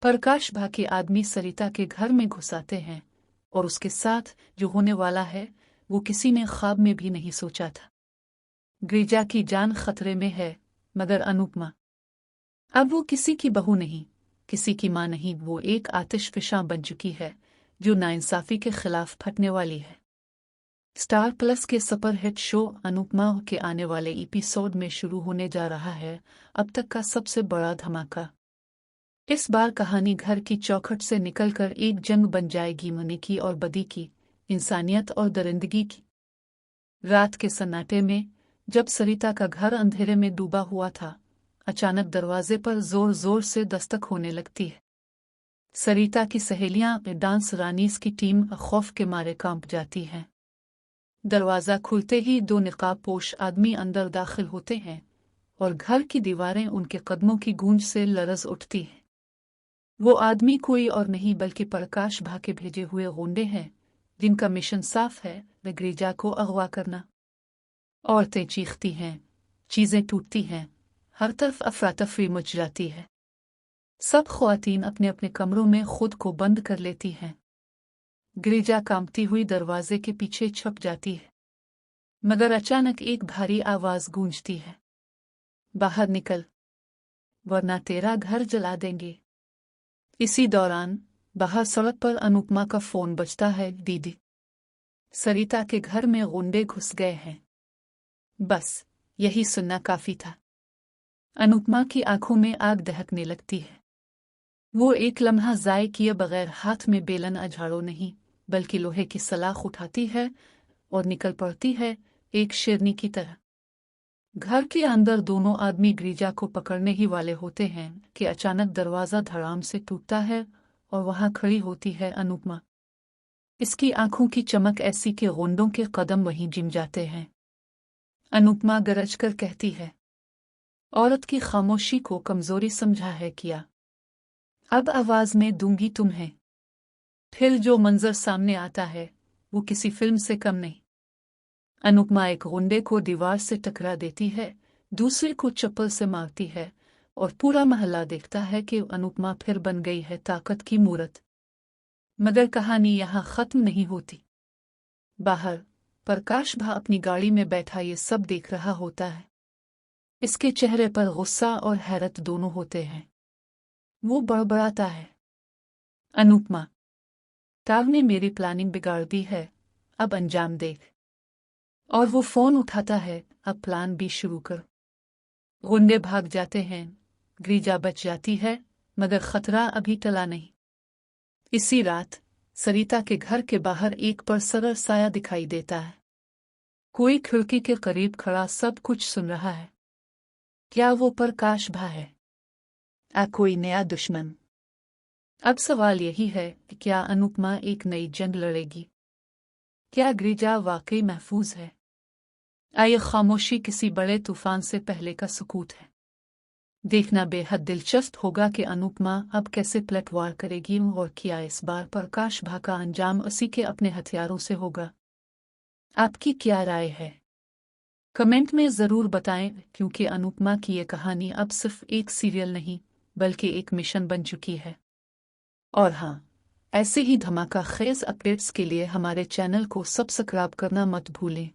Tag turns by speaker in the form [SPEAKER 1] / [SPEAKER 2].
[SPEAKER 1] प्रकाश भा के आदमी सरिता के घर में घुस आते हैं और उसके साथ जो होने वाला है वो किसी ने ख्वाब में भी नहीं सोचा था। गिरिजा की जान खतरे में है, मगर अनुपमा अब वो किसी की बहू नहीं, किसी की मां नहीं, वो एक आतिशफिशा बन चुकी है जो नाइंसाफी के खिलाफ फटने वाली है। स्टार प्लस के सुपरहिट शो अनुपमा के आने वाले एपिसोड में शुरू होने जा रहा है अब तक का सबसे बड़ा धमाका। इस बार कहानी घर की चौखट से निकलकर एक जंग बन जाएगी नेकी और बदी की, इंसानियत और दरिंदगी की। रात के सन्नाटे में जब सरिता का घर अंधेरे में डूबा हुआ था, अचानक दरवाजे पर जोर जोर से दस्तक होने लगती है। सरिता की सहेलियां डांस रानीस की टीम खौफ के मारे कांप जाती है। दरवाजा खुलते ही दो निकाबपोश आदमी अंदर दाखिल होते हैं और घर की दीवारें उनके कदमों की गूंज से लरज उठती हैं। वो आदमी कोई और नहीं बल्कि प्रकाश भा के भेजे हुए गुंडे हैं, जिनका मिशन साफ है, वे गिरिजा को अगवा करना। औरतें चीखती हैं, चीजें टूटती हैं, हर तरफ अफरा तफरी मच जाती है। सब ख्वातीन अपने अपने कमरों में खुद को बंद कर लेती हैं। गिरिजा कांपती हुई दरवाजे के पीछे छुप जाती है, मगर अचानक एक भारी आवाज गूंजती है, बाहर निकल वरना तेरा घर जला देंगे। इसी दौरान बाहर सड़क पर अनुपमा का फोन बजता है। दीदी, सरिता के घर में गुंडे घुस गए हैं। बस यही सुनना काफी था। अनुपमा की आंखों में आग दहकने लगती है। वो एक लम्हा जाए किए बगैर हाथ में बेलन अझाड़ो नहीं बल्कि लोहे की सलाख उठाती है और निकल पड़ती है एक शेरनी की तरह। घर के अंदर दोनों आदमी गिरिजा को पकड़ने ही वाले होते हैं कि अचानक दरवाजा धड़ाम से टूटता है और वहां खड़ी होती है अनुपमा। इसकी आंखों की चमक ऐसी कि गुंडों के कदम वहीं जिम जाते हैं। अनुपमा गरज कर कहती है, औरत की खामोशी को कमजोरी समझा है क्या? अब आवाज में दूंगी तुम्हें। फिर जो मंजर सामने आता है वो किसी फिल्म से कम नहीं। अनुपमा एक गुंडे को दीवार से टकरा देती है, दूसरे को चप्पल से मारती है और पूरा मोहल्ला देखता है कि अनुपमा फिर बन गई है ताकत की मूरत। मगर कहानी यहाँ खत्म नहीं होती। बाहर प्रकाश भा अपनी गाड़ी में बैठा ये सब देख रहा होता है। इसके चेहरे पर गुस्सा और हैरत दोनों होते हैं। वो बड़बड़ाता है, अनुपमा, ताव ने मेरी प्लानिंग बिगाड़ दी है, अब अंजाम देख। और वो फोन उठाता है, अब प्लान भी शुरू कर। गुंडे भाग जाते हैं, गिरिजा बच जाती है, मगर खतरा अभी टला नहीं। इसी रात सरिता के घर के बाहर एक परसरर साया दिखाई देता है। कोई खिड़की के करीब खड़ा सब कुछ सुन रहा है। क्या वो प्रकाश भा है? कोई नया दुश्मन? अब सवाल यही है कि क्या अनुपमा एक नई जंग लड़ेगी? क्या गिरिजा वाकई महफूज है? आइए, खामोशी किसी बड़े तूफान से पहले का सुकूत है। देखना बेहद दिलचस्प होगा कि अनुपमा अब कैसे पलटवार करेगी और क्या इस बार प्रकाश भा का अंजाम उसी के अपने हथियारों से होगा। आपकी क्या राय है? कमेंट में ज़रूर बताएं, क्योंकि अनुपमा की ये कहानी अब सिर्फ एक सीरियल नहीं बल्कि एक मिशन बन चुकी है। और हाँ, ऐसे ही धमाका खेज अपडेट्स के लिए हमारे चैनल को सब्सक्राइब करना मत भूलें।